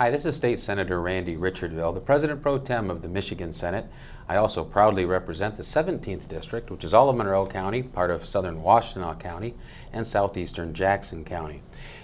Hi, this is State Senator Randy Richardville, the President Pro Tem of the Michigan Senate. I also proudly represent the 17th District, which is all of Monroe County, part of southern Washtenaw County, and southeastern Jackson County.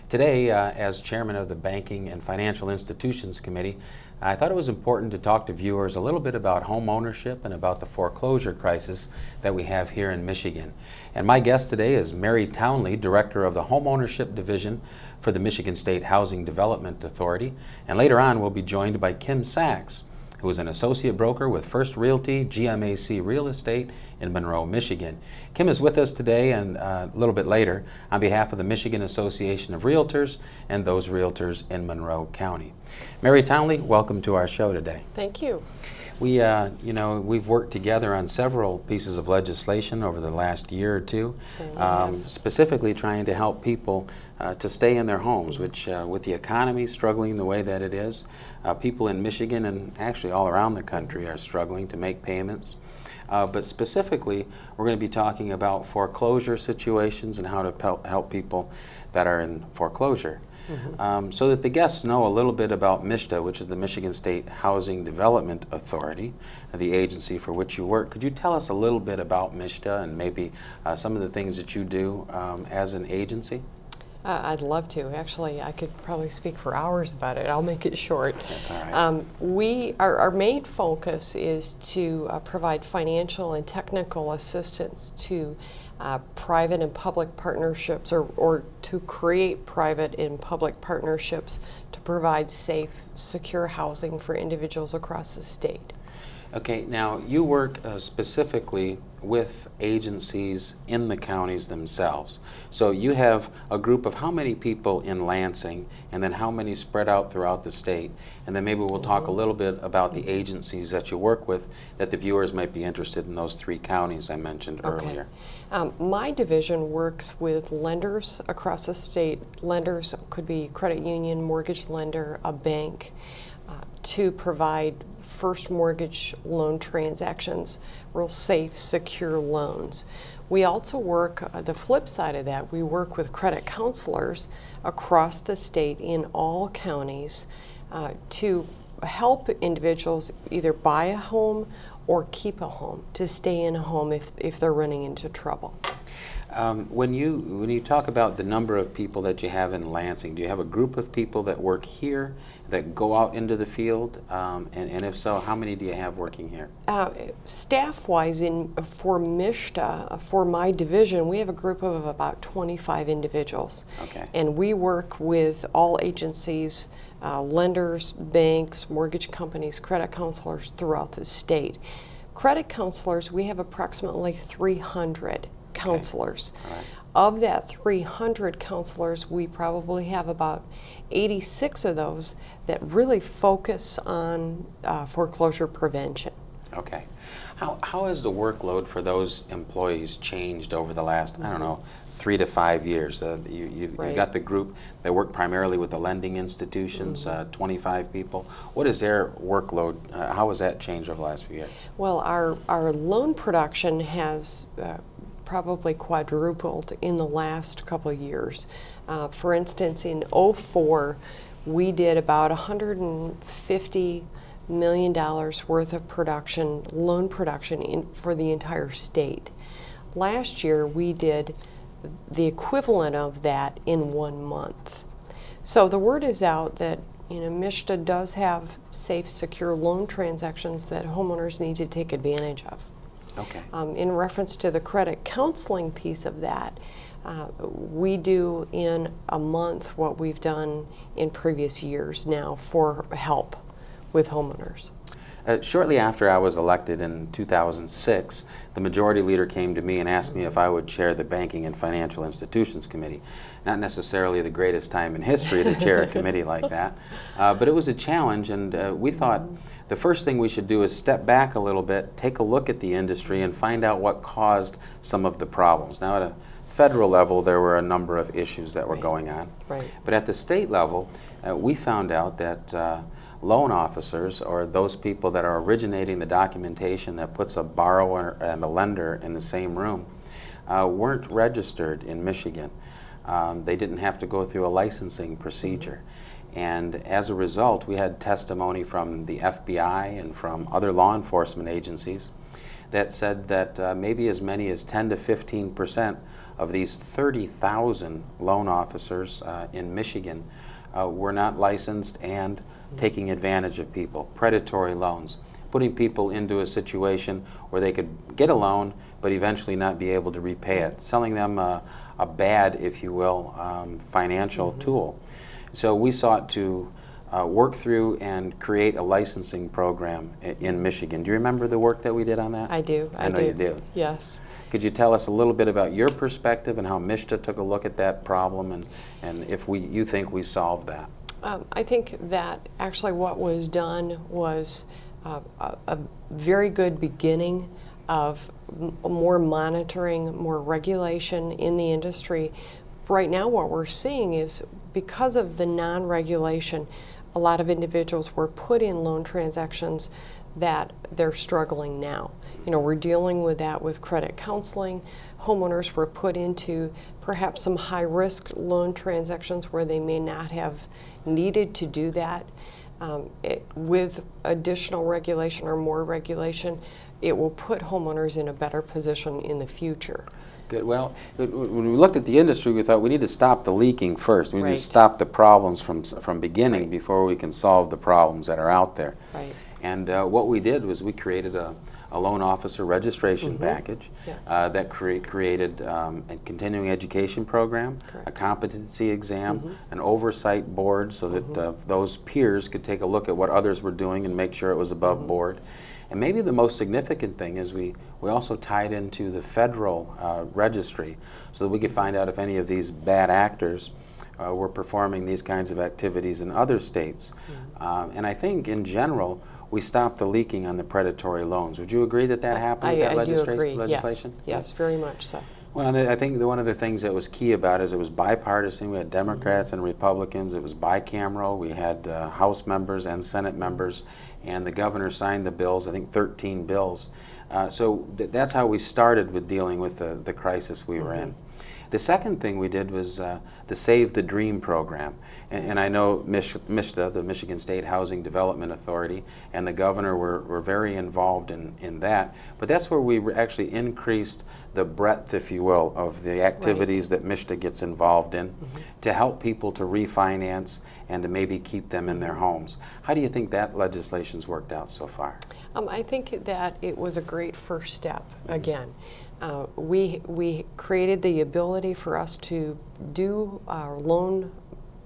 Today, as Chairman of the Banking and Financial Institutions Committee, I thought it was important to talk to viewers a little bit about home ownership and about the foreclosure crisis that we have here in Michigan. And my guest today is Mary Townley, Director of the Home Ownership Division for the Michigan State Housing Development Authority. And later on, we'll be joined by Kim Sachs, who is an associate broker with First Realty GMAC Real Estate in Monroe, Michigan. Kim is with us today and a little bit later on behalf of the Michigan Association of Realtors and those realtors in Monroe County. Mary Townley, welcome to our show today. Thank you. We've worked together on several pieces of legislation over the last year or two, specifically trying to help people to stay in their homes, which with the economy struggling the way that it is, people in Michigan and actually all around the country are struggling to make payments. But specifically, we're going to be talking about foreclosure situations and how to help people that are in foreclosure. So that the guests know a little bit about MSHDA, which is the Michigan State Housing Development Authority, the agency for which you work. Could you tell us a little bit about MSHDA and maybe some of the things that you do as an agency? I'd love to. Actually, I could probably speak for hours about it. I'll make it short. That's all right. Our main focus is to provide financial and technical assistance to private and public partnerships or to create private and public partnerships to provide safe, secure housing for individuals across the state. Okay, now you work specifically with agencies in the counties themselves. So you have a group of how many people in Lansing and then how many spread out throughout the state? And then maybe we'll talk a little bit about the agencies that you work with that the viewers might be interested in those 3 counties I mentioned earlier. My division works with lenders across the state. Lenders could be credit union, mortgage lender, a bank, to provide first mortgage loan transactions, real safe, secure loans. We also work, the flip side of that, we work with credit counselors across the state in all counties to help individuals either buy a home or keep a home, to stay in a home if they're running into trouble. When you talk about the number of people that you have in Lansing, do you have a group of people that work here that go out into the field? And if so, how many do you have working here? Staff-wise, for MSHDA, for my division, we have a group of about 25 individuals. Okay. And we work with all agencies, lenders, banks, mortgage companies, credit counselors throughout the state. Credit counselors, we have approximately 300 counselors. Okay. All right. Of that 300 counselors, we probably have about 86 of those that really focus on foreclosure prevention. Okay. How has the workload for those employees changed over the last, I don't know, 3 to 5 years? You've got the group that work primarily with the lending institutions, 25 people. What is their workload? How has that changed over the last few years? Well, our loan production has probably quadrupled in the last couple of years. For instance, in '04, we did about $150 million worth of production, loan production for the entire state. Last year, we did the equivalent of that in 1 month. So the word is out that MSHDA does have safe, secure loan transactions that homeowners need to take advantage of. Okay. In reference to the credit counseling piece of that, we do in a month what we've done in previous years now for help with homeowners. Shortly after I was elected in 2006, the majority leader came to me and asked me if I would chair the Banking and Financial Institutions Committee. Not necessarily the greatest time in history to chair a committee like that, but it was a challenge, and we thought the first thing we should do is step back a little bit, take a look at the industry, and find out what caused some of the problems. Now, at a federal level, there were a number of issues that were going on. Right. But at the state level, we found out that loan officers, or those people that are originating the documentation that puts a borrower and a lender in the same room, weren't registered in Michigan. They didn't have to go through a licensing procedure. And as a result, we had testimony from the FBI and from other law enforcement agencies that said that maybe as many as 10 to 15% of these 30,000 loan officers in Michigan were not licensed and taking advantage of people, predatory loans, putting people into a situation where they could get a loan but eventually not be able to repay it, selling them a bad, if you will, financial tool. So we sought to work through and create a licensing program in Michigan. Do you remember the work that we did on that? I do. I know you do. Yes. Could you tell us a little bit about your perspective and how MSHDA took a look at that problem, and if you think we solved that? I think that actually what was done was a very good beginning of more monitoring, more regulation in the industry. Right now what we're seeing is because of the non-regulation, a lot of individuals were put in loan transactions that they're struggling now. You know, we're dealing with that with credit counseling. Homeowners were put into perhaps some high-risk loan transactions where they may not have needed to do that. With additional regulation or more regulation, it will put homeowners in a better position in the future. Good. Well, when we looked at the industry, we thought we need to stop the leaking first. We need Right. to stop the problems from beginning Right. before we can solve the problems that are out there. Right. And what we did was we created a loan officer registration package that created a continuing education program, Correct. a competency exam, an oversight board so that those peers could take a look at what others were doing and make sure it was above board. And maybe the most significant thing is we also tied into the federal registry so that we could find out if any of these bad actors were performing these kinds of activities in other states. And I think in general, we stopped the leaking on the predatory loans. Would you agree that that happened with that I do agree. legislation? Yes, very much so. Well, and I think one of the things that was key about it is it was bipartisan. We had Democrats and Republicans. It was bicameral. We had House members and Senate members, and the governor signed the bills, I think 13 bills. So that's how we started with dealing with the crisis we were in. The second thing we did was the Save the Dream program. And I know MSHDA, the Michigan State Housing Development Authority, and the governor were very involved in that. But that's where we actually increased the breadth, if you will, of the activities that MSHDA gets involved in to help people to refinance and to maybe keep them in their homes. How do you think that legislation's worked out so far? I think that it was a great first step, again. We created the ability for us to do our loan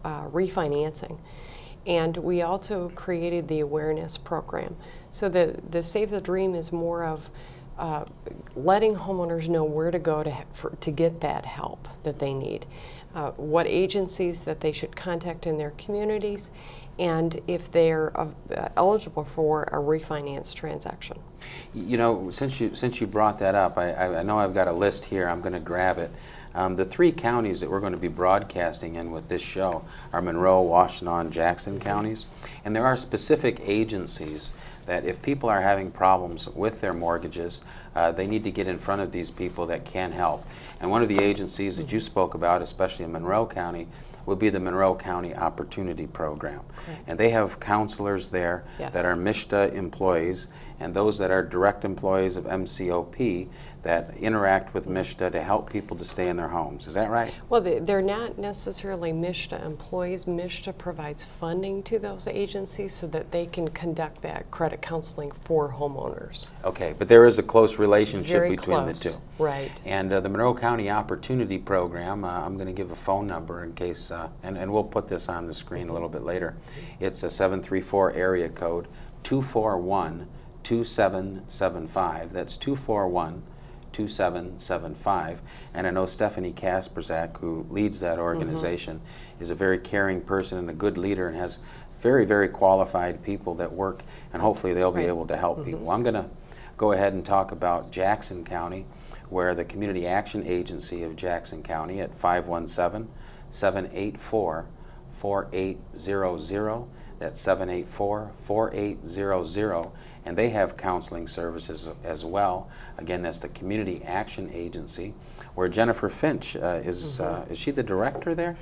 refinancing, and we also created the awareness program. So the Save the Dream is more of letting homeowners know where to go to get that help that they need, what agencies that they should contact in their communities, and if they're eligible for a refinance transaction. You know, since you brought that up, I know I've got a list here. I'm going to grab it. The three counties that we're going to be broadcasting in with this show are Monroe, Washtenaw, and Jackson counties. And there are specific agencies that if people are having problems with their mortgages, they need to get in front of these people that can help. And one of the agencies that you spoke about, especially in Monroe County, would be the Monroe County Opportunity Program. Correct. And they have counselors there that are MSHDA employees and those that are direct employees of MCOP that interact with MSHDA to help people to stay in their homes. Is that right? Well, they're not necessarily MSHDA employees. MSHDA provides funding to those agencies so that they can conduct that credit counseling for homeowners. Okay, but there is a close relationship Very between close. the two. Right. And the Monroe County Opportunity Program, I'm going to give a phone number in case, and we'll put this on the screen a little bit later. It's a 734 area code 241-2775. That's 241-2775. And I know Stephanie Kasperzak, who leads that organization, is a very caring person and a good leader and has very, very qualified people that work, and hopefully they'll be able to help people. I'm going to go ahead and talk about Jackson County, where the Community Action Agency of Jackson County at 517-784-4800. That's 784-4800. And they have counseling services as well. Again, that's the Community Action Agency, where Jennifer Finch is she the director there?